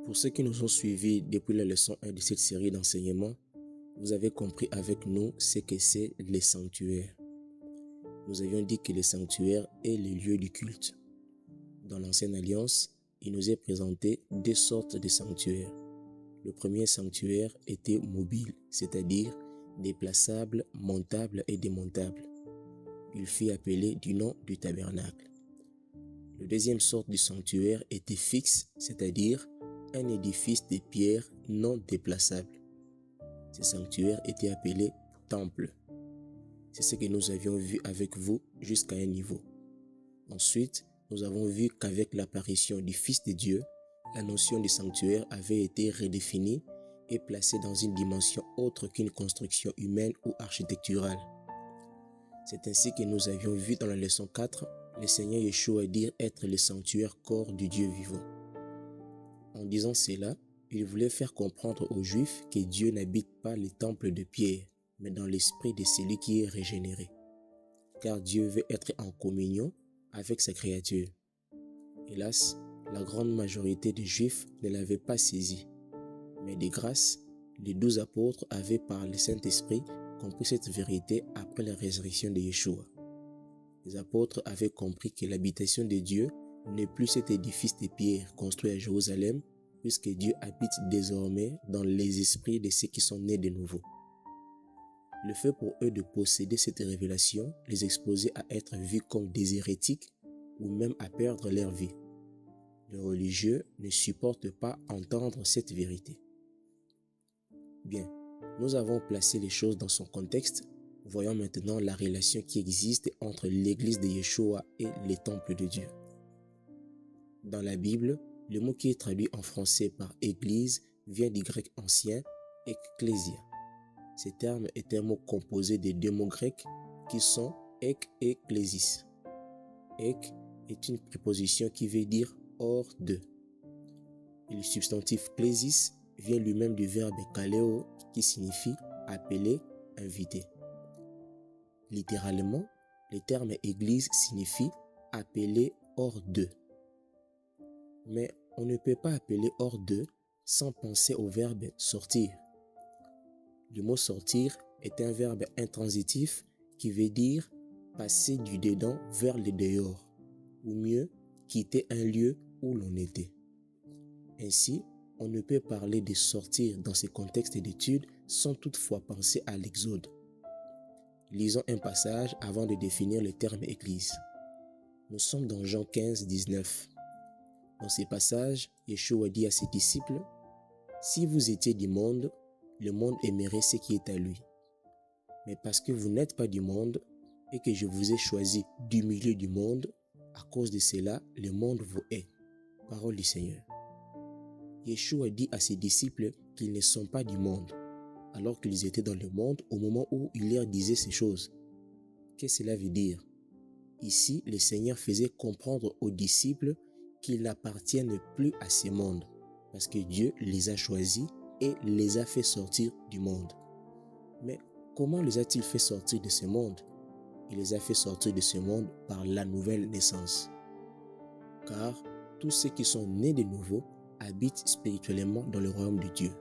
Pour ceux qui nous ont suivis depuis la leçon 1 de cette série d'enseignements, vous avez compris avec nous ce que c'est les sanctuaires. Nous avions dit que les sanctuaires est le lieu du culte. Dans l'Ancienne Alliance, il nous est présenté deux sortes de sanctuaires. Le premier sanctuaire était mobile, c'est-à-dire déplaçable, montable et démontable. Il fut appelé du nom du tabernacle. La deuxième sorte de sanctuaire était fixe, c'est-à-dire un édifice de pierre non déplaçable. Ces sanctuaires étaient appelés temples. C'est ce que nous avions vu avec vous jusqu'à un niveau. Ensuite, nous avons vu qu'avec l'apparition du Fils de Dieu, la notion de sanctuaire avait été redéfinie et placée dans une dimension autre qu'une construction humaine ou architecturale. C'est ainsi que nous avions vu dans la leçon 4, le Seigneur Yeshua dire être le sanctuaire corps du Dieu vivant. En disant cela, il voulait faire comprendre aux Juifs que Dieu n'habite pas les temples de pierre, mais dans l'esprit de celui qui est régénéré. Car Dieu veut être en communion avec sa créature. Hélas, la grande majorité des Juifs ne l'avaient pas saisi. Mais de grâce, les 12 apôtres avaient par le Saint-Esprit compris cette vérité après la résurrection de Yeshua. Les apôtres avaient compris que l'habitation de Dieu n'est plus cet édifice de pierre construit à Jérusalem, puisque Dieu habite désormais dans les esprits de ceux qui sont nés de nouveau. Le fait pour eux de posséder cette révélation les exposait à être vus comme des hérétiques ou même à perdre leur vie. Les religieux ne supportent pas entendre cette vérité. Bien, nous avons placé les choses dans son contexte. Voyons maintenant la relation qui existe entre l'église de Yeshua et les temples de Dieu. Dans la Bible, le mot qui est traduit en français par église vient du grec ancien ecclésia. Ce terme est un mot composé de deux mots grecs qui sont ek et klésis. Ek est une préposition qui veut dire hors de. Et le substantif klésis vient lui-même du verbe kaleo qui signifie appeler, inviter. Littéralement, le terme église signifie appeler hors de. Mais on ne peut pas appeler hors de sans penser au verbe sortir. Le mot sortir est un verbe intransitif qui veut dire passer du dedans vers le dehors, ou mieux, quitter un lieu où l'on était. Ainsi, on ne peut parler de sortir dans ce contexte d'étude sans toutefois penser à l'Exode. Lisons un passage avant de définir le terme église. Nous sommes dans Jean 15, 19. Dans ce passage, Yeshua dit à ses disciples, « Si vous étiez du monde, le monde aimerait ce qui est à lui. Mais parce que vous n'êtes pas du monde et que je vous ai choisi du milieu du monde, à cause de cela, le monde vous hait. » Parole du Seigneur. Yeshua dit à ses disciples qu'ils ne sont pas du monde, alors qu'ils étaient dans le monde au moment où il leur disait ces choses. Qu'est-ce que cela veut dire? Ici, le Seigneur faisait comprendre aux disciples qu'ils n'appartiennent plus à ce monde, parce que Dieu les a choisis et les a fait sortir du monde. Mais comment les a-t-il fait sortir de ce monde? Il les a fait sortir de ce monde par la nouvelle naissance. Car tous ceux qui sont nés de nouveau habitent spirituellement dans le royaume de Dieu.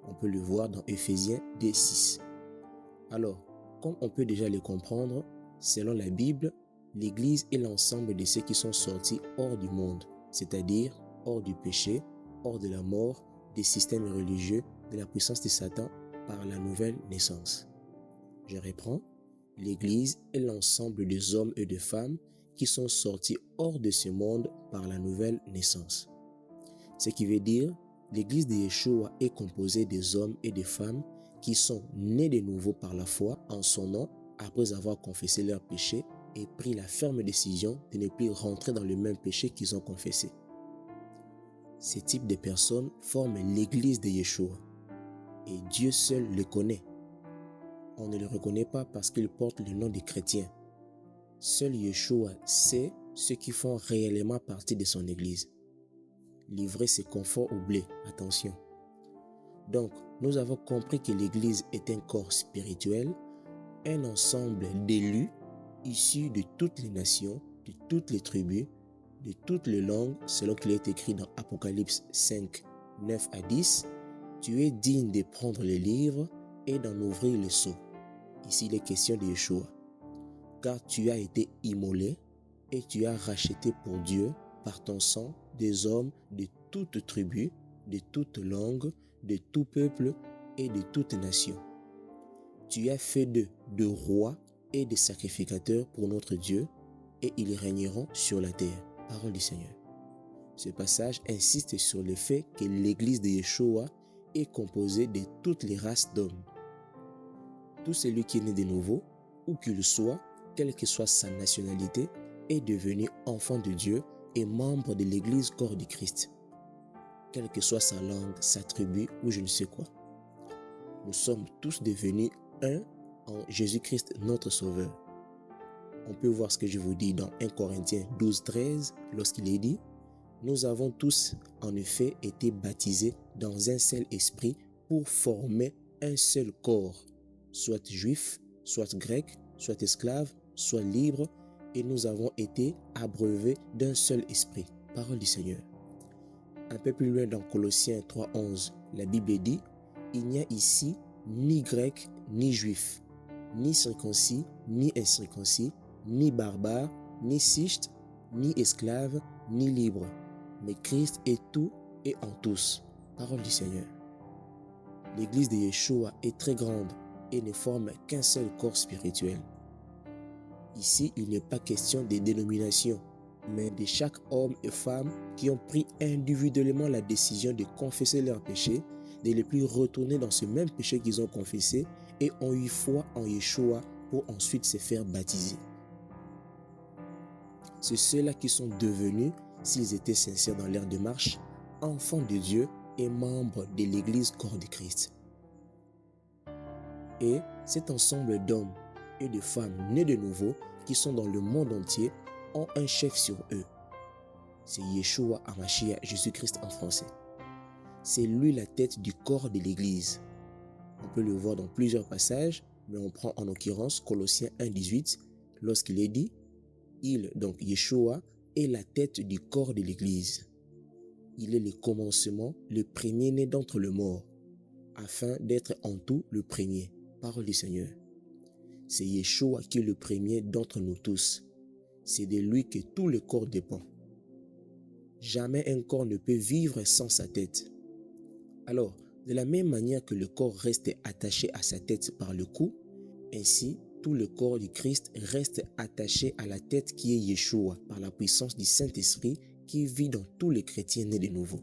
On peut le voir dans Éphésiens 2:6. Alors, comme on peut déjà le comprendre, selon la Bible, l'Église est l'ensemble de ceux qui sont sortis hors du monde, c'est-à-dire hors du péché, hors de la mort, des systèmes religieux, de la puissance de Satan par la nouvelle naissance. Je reprends, l'Église est l'ensemble des hommes et des femmes qui sont sortis hors de ce monde par la nouvelle naissance. Ce qui veut dire, l'Église de Yeshua est composée des hommes et des femmes qui sont nés de nouveau par la foi en son nom après avoir confessé leurs péchés et pris la ferme décision de ne plus rentrer dans le même péché qu'ils ont confessé. Ces types de personnes forment l'Église de Yeshua et Dieu seul le connaît. On ne le reconnaît pas parce qu'il porte le nom de chrétien. Seul Yeshua sait ceux qui font réellement partie de son Église. Livrer ses conforts au blé, attention. Donc, nous avons compris que l'Église est un corps spirituel, un ensemble d'élus issus de toutes les nations, de toutes les tribus, de toutes les langues, selon qu'il est écrit dans Apocalypse 5, 9 à 10, tu es digne de prendre les livres et d'en ouvrir les sceaux. Ici, il est question de Yeshua. Car tu as été immolé et tu as racheté pour Dieu par ton sang des hommes de toute tribu, de toute langue, de tout peuple et de toute nation. Tu as fait d'eux de rois et de sacrificateurs pour notre Dieu, et ils régneront sur la terre. Parole du Seigneur. Ce passage insiste sur le fait que l'Église de Yeshua est composée de toutes les races d'hommes. Tout celui qui est né de nouveau, où qu'il soit, quelle que soit sa nationalité, est devenu enfant de Dieu et membre de l'Église corps du Christ. Quelle que soit sa langue, sa tribu ou je ne sais quoi. Nous sommes tous devenus un en Jésus-Christ notre Sauveur. On peut voir ce que je vous dis dans 1 Corinthiens 12, 13, lorsqu'il est dit « Nous avons tous en effet été baptisés dans un seul esprit pour former un seul corps, soit juif, soit grec, soit esclave, soit libre, et nous avons été abreuvés d'un seul esprit. » Parole du Seigneur. Un peu plus loin dans Colossiens 3, 11, la Bible dit « Il n'y a ici ni grec ni juif, ni circoncis ni incirconcis, ni barbare, ni scythe, ni esclave, ni libre, mais Christ est tout et en tous. » Parole du Seigneur. L'église de Yeshua est très grande et ne forme qu'un seul corps spirituel. Ici, il n'est pas question des dénominations, mais de chaque homme et femme qui ont pris individuellement la décision de confesser leurs péchés, de ne plus retourner dans ce même péché qu'ils ont confessé et ont eu foi en Yeshua pour ensuite se faire baptiser. C'est ceux-là qui sont devenus, s'ils étaient sincères dans leur démarche, enfants de Dieu et membres de l'Église corps de Christ. Et cet ensemble d'hommes et de femmes nés de nouveau qui sont dans le monde entier ont un chef sur eux. C'est Yeshua HaMashiach, Jésus-Christ en français. C'est lui la tête du corps de l'Église. On peut le voir dans plusieurs passages, mais on prend en l'occurrence Colossiens 1, 18, lorsqu'il est dit « Il, donc Yeshua, est la tête du corps de l'Église. Il est le commencement, le premier-né d'entre les morts, afin d'être en tout le premier. » Parole du Seigneur. C'est Yeshua qui est le premier d'entre nous tous. C'est de lui que tout le corps dépend. Jamais un corps ne peut vivre sans sa tête. Alors, de la même manière que le corps reste attaché à sa tête par le cou, ainsi tout le corps du Christ reste attaché à la tête qui est Yeshua par la puissance du Saint-Esprit qui vit dans tous les chrétiens nés de nouveau.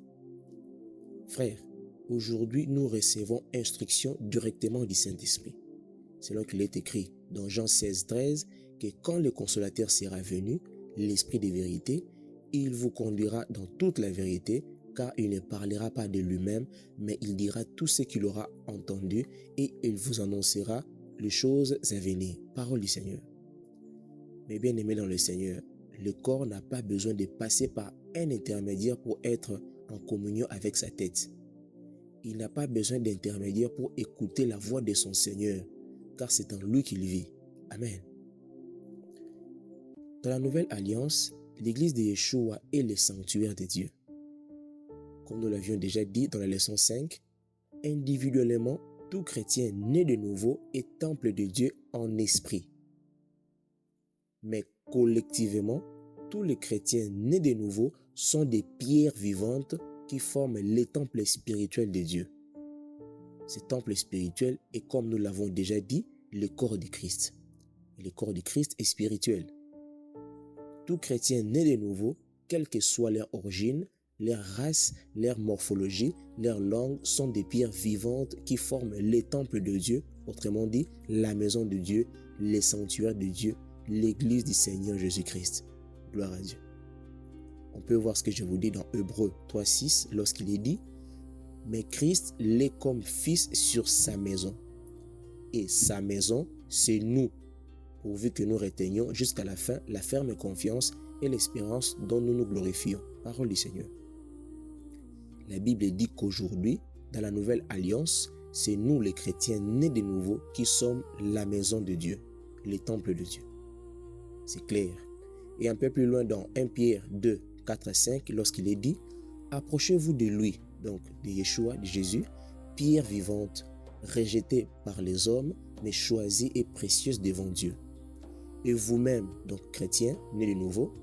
Frères, aujourd'hui nous recevons instruction directement du Saint-Esprit. C'est là qu'il est écrit dans Jean 16, 13 que quand le Consolateur sera venu, l'Esprit de vérité, il vous conduira dans toute la vérité, car il ne parlera pas de lui-même, mais il dira tout ce qu'il aura entendu et il vous annoncera les choses à venir. Parole du Seigneur. Mais bien aimé dans le Seigneur, le corps n'a pas besoin de passer par un intermédiaire pour être en communion avec sa tête. Il n'a pas besoin d'intermédiaire pour écouter la voix de son Seigneur, car c'est en lui qu'il vit. Amen. Dans la Nouvelle Alliance, l'Église de Yeshua est le sanctuaire de Dieu. Comme nous l'avions déjà dit dans la leçon 5, individuellement, tout chrétien né de nouveau est temple de Dieu en esprit. Mais collectivement, tous les chrétiens nés de nouveau sont des pierres vivantes qui forment les temples spirituels de Dieu. Ce temple spirituel est, comme nous l'avons déjà dit, le corps du Christ. Et le corps du Christ est spirituel. Tout chrétien né de nouveau, quelle que soit leur origine, leur race, leur morphologie, leur langue, sont des pierres vivantes qui forment les temples de Dieu, autrement dit, la maison de Dieu, les sanctuaires de Dieu, l'église du Seigneur Jésus-Christ. Gloire à Dieu. On peut voir ce que je vous dis dans Hébreux 3.6 lorsqu'il est dit « Mais Christ l'est comme fils sur sa maison. Et sa maison, c'est nous, pourvu que nous retenions jusqu'à la fin la ferme confiance et l'espérance dont nous nous glorifions. » Parole du Seigneur. La Bible dit qu'aujourd'hui, dans la nouvelle alliance, c'est nous les chrétiens nés de nouveau qui sommes la maison de Dieu, les temples de Dieu. C'est clair. Et un peu plus loin dans 1 Pierre 2, 4 à 5, lorsqu'il est dit « Approchez-vous de lui, donc de Yeshua, de Jésus, pierre vivante, rejetée par les hommes, mais choisie et précieuse devant Dieu. Et vous-même, donc chrétiens, nés de nouveau,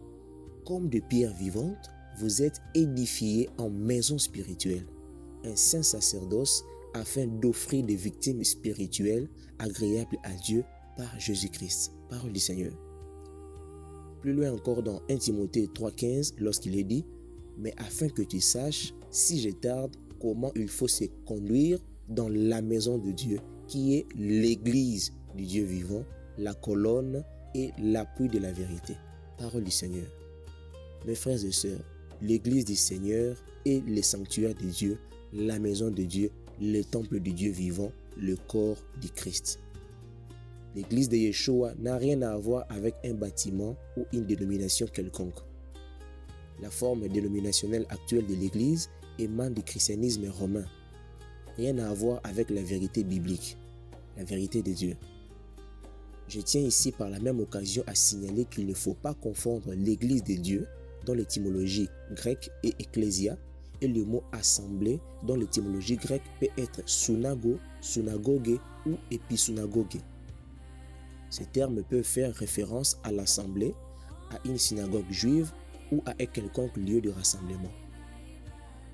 comme de pierres vivantes, vous êtes édifiés en maison spirituelle, un saint sacerdoce afin d'offrir des victimes spirituelles agréables à Dieu par Jésus-Christ. Parole du Seigneur. Plus loin encore dans 1 Timothée 3,15, lorsqu'il est dit « Mais afin que tu saches, si je tarde, comment il faut se conduire dans la maison de Dieu, qui est l'église du Dieu vivant, la colonne et l'appui de la vérité. » Parole du Seigneur. Mes frères et sœurs, l'église du Seigneur est le sanctuaire de Dieu, la maison de Dieu, le temple du Dieu vivant, le corps du Christ. L'église de Yeshua n'a rien à voir avec un bâtiment ou une dénomination quelconque. La forme dénominationnelle actuelle de l'église émane du christianisme romain. Rien à voir avec la vérité biblique, la vérité de Dieu. Je tiens ici par la même occasion à signaler qu'il ne faut pas confondre l'église de Dieu, dont l'étymologie grecque est ecclésia, et le mot assemblée, dont l'étymologie grecque peut être synago, synagogue ou épisynagogue. Ces termes peuvent faire référence à l'assemblée, à une synagogue juive ou à un quelconque lieu de rassemblement.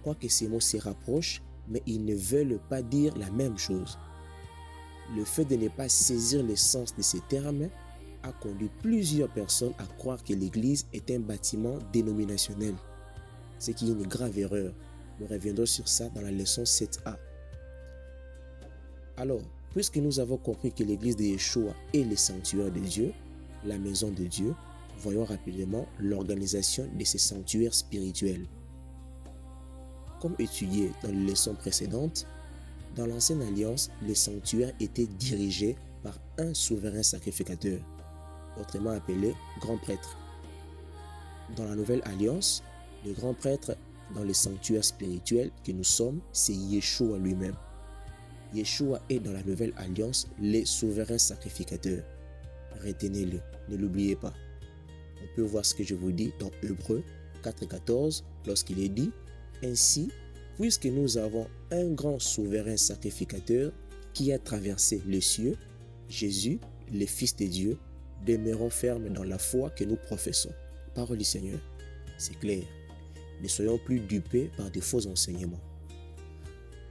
Quoique ces mots se rapprochent, mais ils ne veulent pas dire la même chose. Le fait de ne pas saisir le sens de ces termes a conduit plusieurs personnes à croire que l'Église est un bâtiment dénominationnel, ce qui est une grave erreur. Nous reviendrons sur ça dans la leçon 7a. Alors, puisque nous avons compris que l'Église de Yeshua est le sanctuaire de Dieu, la maison de Dieu, voyons rapidement l'organisation de ces sanctuaires spirituels. Comme étudié dans les leçons précédentes, dans l'Ancienne Alliance, les sanctuaires étaient dirigés par un souverain sacrificateur, autrement appelé grand prêtre. Dans la Nouvelle Alliance, le grand prêtre dans les sanctuaires spirituels que nous sommes, c'est Yeshua lui-même. Yeshua est dans la Nouvelle Alliance le souverain sacrificateur. Retenez-le, ne l'oubliez pas. On peut voir ce que je vous dis dans Hébreux 4,14 lorsqu'il est dit « Ainsi, puisque nous avons un grand souverain sacrificateur qui a traversé les cieux, Jésus, le Fils de Dieu, demeurons fermes dans la foi que nous professons. » Parole du Seigneur. C'est clair. Ne soyons plus dupés par de faux enseignements.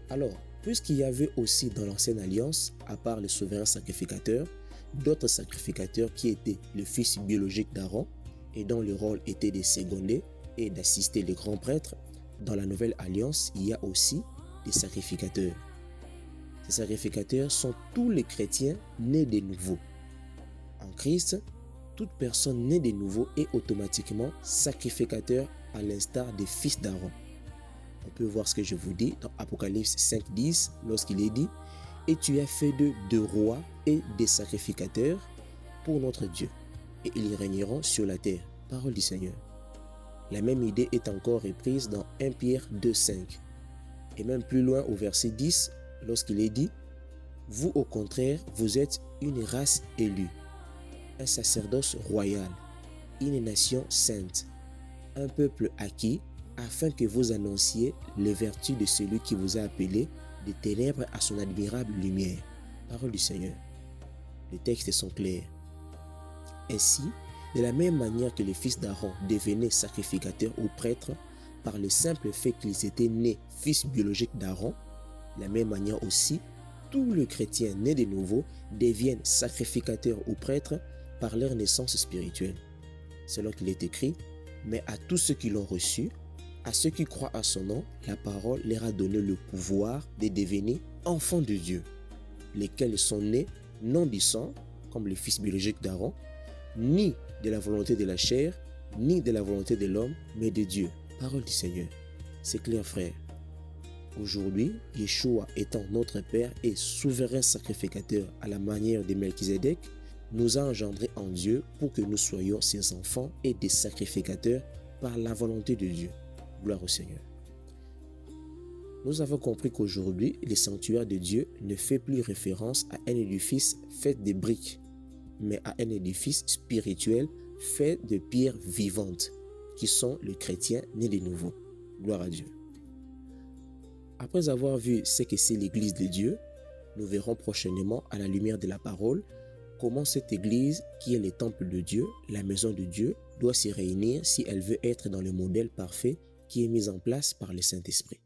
Alors, puisqu'il y avait aussi dans l'Ancienne Alliance, à part le souverain sacrificateur, d'autres sacrificateurs qui étaient le fils biologique d'Aaron et dont le rôle était de seconder et d'assister les grands prêtres, dans la Nouvelle Alliance, il y a aussi des sacrificateurs. Ces sacrificateurs sont tous les chrétiens nés de nouveau. En Christ, toute personne née de nouveau est automatiquement sacrificateur à l'instar des fils d'Aaron. On peut voir ce que je vous dis dans Apocalypse 5,10 lorsqu'il est dit « Et tu as fait d'eux de rois et des sacrificateurs pour notre Dieu, et ils régneront sur la terre. » Parole du Seigneur. La même idée est encore reprise dans 1 Pierre 2,5. Et même plus loin au verset 10, lorsqu'il est dit « Vous au contraire, vous êtes une race élue, un sacerdoce royal, une nation sainte, un peuple acquis, afin que vous annonciez les vertus de celui qui vous a appelé des ténèbres à son admirable lumière. » Parole du Seigneur. Les textes sont clairs. Ainsi, de la même manière que les fils d'Aaron devenaient sacrificateurs ou prêtres par le simple fait qu'ils étaient nés fils biologiques d'Aaron, de la même manière aussi, tous les chrétiens nés de nouveau deviennent sacrificateurs ou prêtres par leur naissance spirituelle. Selon qu'il est écrit, « Mais à tous ceux qui l'ont reçu, à ceux qui croient à son nom, la parole leur a donné le pouvoir de devenir enfants de Dieu, lesquels sont nés non du sang, comme les fils biologiques d'Aaron, ni de la volonté de la chair, ni de la volonté de l'homme, mais de Dieu. » Parole du Seigneur. C'est clair, frère. Aujourd'hui, Yeshua étant notre Père et souverain sacrificateur à la manière de Melchizedek, nous a engendrés en Dieu pour que nous soyons ses enfants et des sacrificateurs par la volonté de Dieu. Gloire au Seigneur. Nous avons compris qu'aujourd'hui, le sanctuaire de Dieu ne fait plus référence à un édifice fait de briques, mais à un édifice spirituel fait de pierres vivantes, qui sont les chrétiens nés de nouveau. Gloire à Dieu. Après avoir vu ce que c'est l'Église de Dieu, nous verrons prochainement à la lumière de la parole comment cette Église, qui est le temple de Dieu, la maison de Dieu, doit s'y réunir si elle veut être dans le modèle parfait qui est mis en place par le Saint-Esprit.